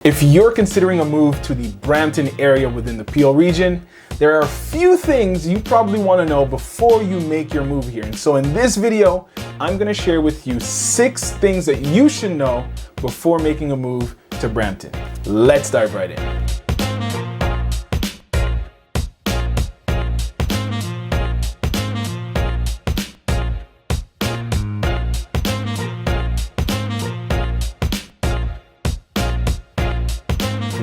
If you're considering a move to the Brampton area within the Peel region, there are a few things you probably want to know before you make your move here. And so in this video, I'm going to share with you 6 things that you should know before making a move to Brampton. Let's dive right in.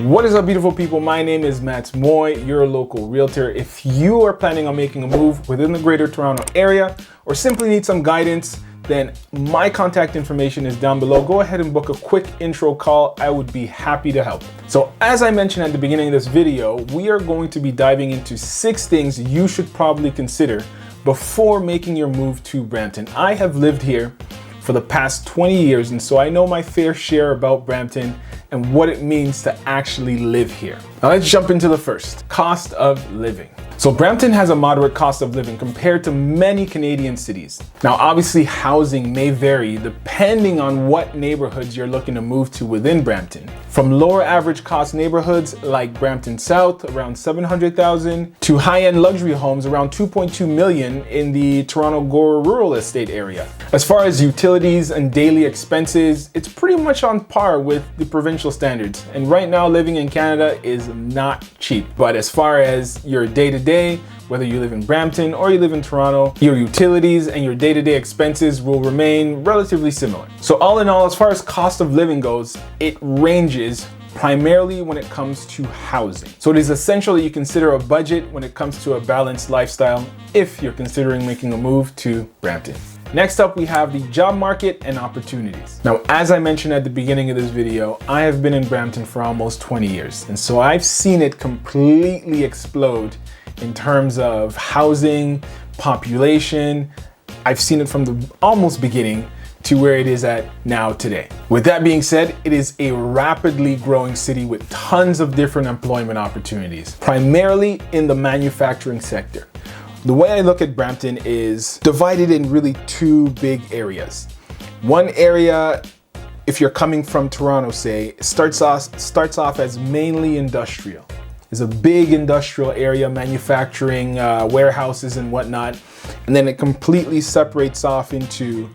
What is up, beautiful people? My name is Matt Moy, your local realtor. If you are planning on making a move within the Greater Toronto area or simply need some guidance, then my contact information is down below. Go ahead and book a quick intro call. I would be happy to help. So as I mentioned at the beginning of this video, we are going to be diving into 6 things you should probably consider before making your move to Brampton. I have lived here for the past 20 years, and so I know my fair share about Brampton and what it means to actually live here. Now let's jump into the first, cost of living. So Brampton has a moderate cost of living compared to many Canadian cities. Now obviously housing may vary depending on what neighborhoods you're looking to move to within Brampton. From lower average cost neighborhoods like Brampton South, around $700,000, to high-end luxury homes around $2.2 million in the Toronto Gore rural estate area. As far as utilities and daily expenses, it's pretty much on par with the provincial standards. And right now living in Canada is not cheap. But as far as your day-to-day, whether you live in Brampton or you live in Toronto, your utilities and your day-to-day expenses will remain relatively similar. So all in all, as far as cost of living goes, it ranges primarily when it comes to housing. So it is essential that you consider a budget when it comes to a balanced lifestyle if you're considering making a move to Brampton. Next up, we have the job market and opportunities. Now, as I mentioned at the beginning of this video, I have been in Brampton for almost 20 years. And so I've seen it completely explode in terms of housing, population. I've seen it from the almost beginning to where it is at now today. With that being said, it is a rapidly growing city with tons of different employment opportunities, primarily in the manufacturing sector. The way I look at Brampton is divided in really 2 big areas. One area, if you're coming from Toronto, say, starts off as mainly industrial. It's a big industrial area, manufacturing, warehouses and whatnot. And then it completely separates off into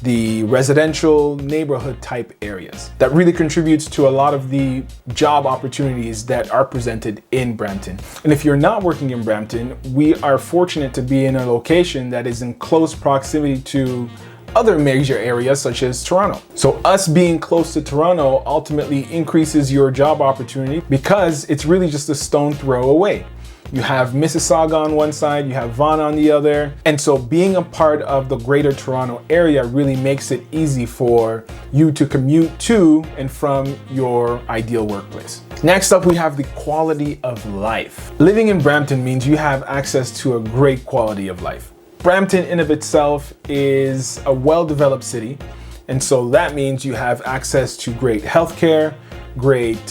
the residential neighborhood type areas. That really contributes to a lot of the job opportunities that are presented in Brampton. And if you're not working in Brampton, we are fortunate to be in a location that is in close proximity to other major areas such as Toronto. So us being close to Toronto ultimately increases your job opportunity because it's really just a stone throw away. You have Mississauga on one side, you have Vaughan on the other. And so being a part of the Greater Toronto area really makes it easy for you to commute to and from your ideal workplace. Next up, we have the quality of life. Living in Brampton means you have access to a great quality of life. Brampton in of itself is a well-developed city. And so that means you have access to great healthcare, great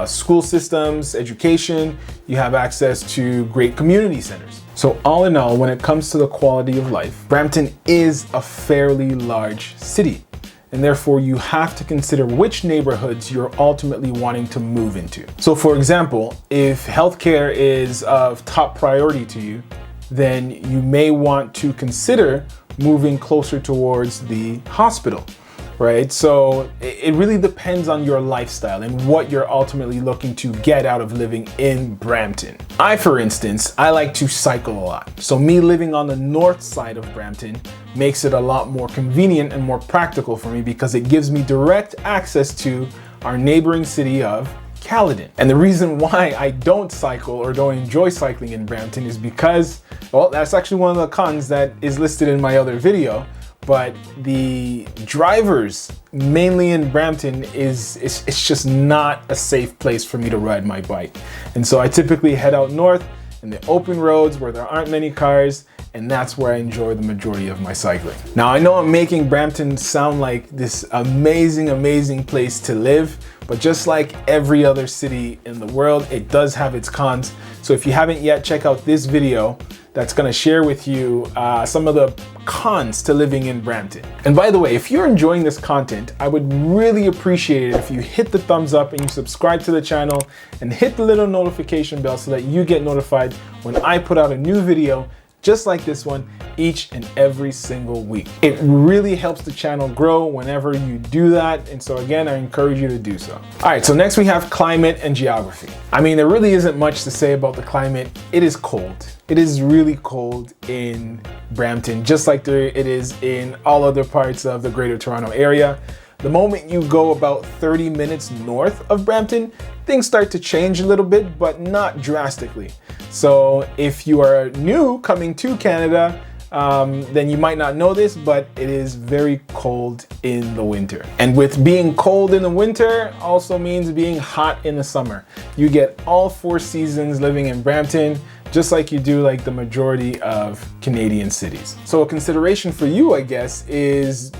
school systems, education. You have access to great community centers. So all in all, when it comes to the quality of life, Brampton is a fairly large city. And therefore you have to consider which neighborhoods you're ultimately wanting to move into. So for example, if healthcare is of top priority to you, then you may want to consider moving closer towards the hospital. Right? So it really depends on your lifestyle and what you're ultimately looking to get out of living in Brampton. For instance, I like to cycle a lot. So me living on the north side of Brampton makes it a lot more convenient and more practical for me because it gives me direct access to our neighboring city of Caledon. And the reason why I don't cycle or don't enjoy cycling in Brampton is because, well, that's actually one of the cons that is listed in my other video. But the drivers, mainly in Brampton, it's just not a safe place for me to ride my bike. And so I typically head out north in the open roads where there aren't many cars, and that's where I enjoy the majority of my cycling. Now I know I'm making Brampton sound like this amazing place to live, But just like every other city in the world, it does have its cons. So if you haven't yet, check out this video that's gonna share with you some of the cons to living in Brampton. And by the way, if you're enjoying this content, I would really appreciate it if you hit the thumbs up and you subscribe to the channel and hit the little notification bell so that you get notified when I put out a new video just like this one each and every single week. It really helps the channel grow whenever you do that. And so again, I encourage you to do so. All right, so next we have climate and geography. I mean, there really isn't much to say about the climate. It is cold. It is really cold in Brampton, just like it is in all other parts of the Greater Toronto Area. The moment you go about 30 minutes north of Brampton, things start to change a little bit, but not drastically. So if you are new coming to Canada, then you might not know this, but it is very cold in the winter. And with being cold in the winter also means being hot in the summer. You get all 4 seasons living in Brampton, just like you do like the majority of Canadian cities. So a consideration for you, I guess, is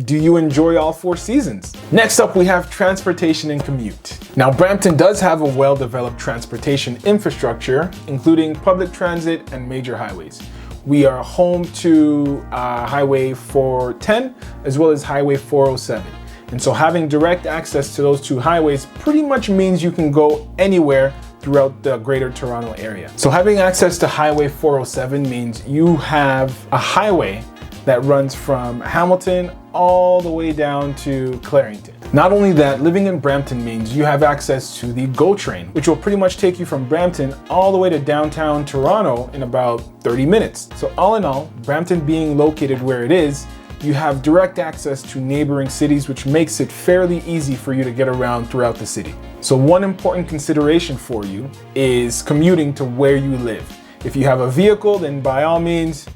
do you enjoy all 4 seasons? Next up, we have transportation and commute. Now, Brampton does have a well-developed transportation infrastructure, including public transit and major highways. We are home to Highway 410 as well as Highway 407. And so having direct access to those 2 highways pretty much means you can go anywhere throughout the Greater Toronto Area. So having access to Highway 407 means you have a highway that runs from Hamilton all the way down to Clarington. Not only that, living in Brampton means you have access to the GO train, which will pretty much take you from Brampton all the way to downtown Toronto in about 30 minutes. So all in all, Brampton being located where it is, you have direct access to neighboring cities, which makes it fairly easy for you to get around throughout the city. So one important consideration for you is commuting to where you live. If you have a vehicle, then by all means,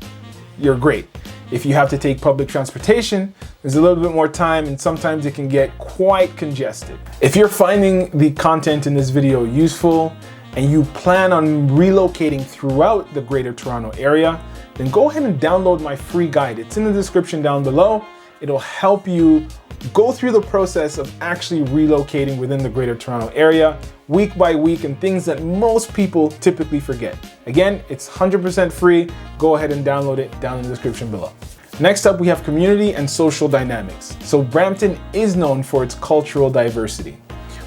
you're great. If you have to take public transportation, there's a little bit more time and sometimes it can get quite congested. If you're finding the content in this video useful and you plan on relocating throughout the Greater Toronto Area, then go ahead and download my free guide. It's in the description down below. It'll help you go through the process of actually relocating within the Greater Toronto Area week by week and things that most people typically forget. Again, it's 100% free. Go ahead and download it down in the description below. Next up, we have community and social dynamics. So Brampton is known for its cultural diversity,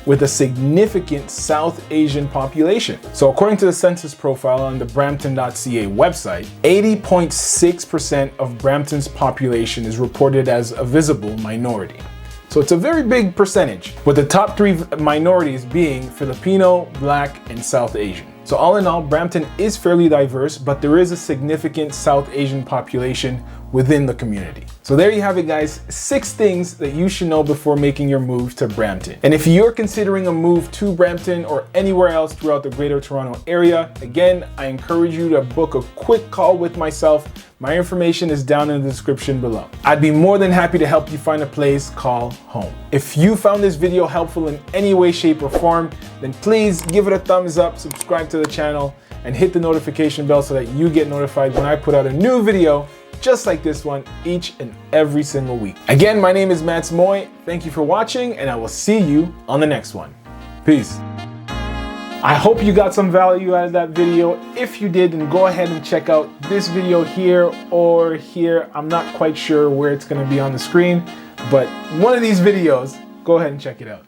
with a significant South Asian population. So according to the census profile on the Brampton.ca website, 80.6% of Brampton's population is reported as a visible minority. So it's a very big percentage, with the top 3 minorities being Filipino, Black, and South Asian. So all in all, Brampton is fairly diverse, but there is a significant South Asian population within the community. So there you have it, guys. 6 things that you should know before making your move to Brampton. And if you're considering a move to Brampton or anywhere else throughout the Greater Toronto Area, again, I encourage you to book a quick call with myself. My information is down in the description below. I'd be more than happy to help you find a place called home. If you found this video helpful in any way, shape, or form, then please give it a thumbs up, subscribe to the channel, and hit the notification bell so that you get notified when I put out a new video just like this one each and every single week. Again, my name is Mats Moy. Thank you for watching, and I will see you on the next one. Peace. I hope you got some value out of that video. If you did, then go ahead and check out this video here or here. I'm not quite sure where it's going to be on the screen, but one of these videos, go ahead and check it out.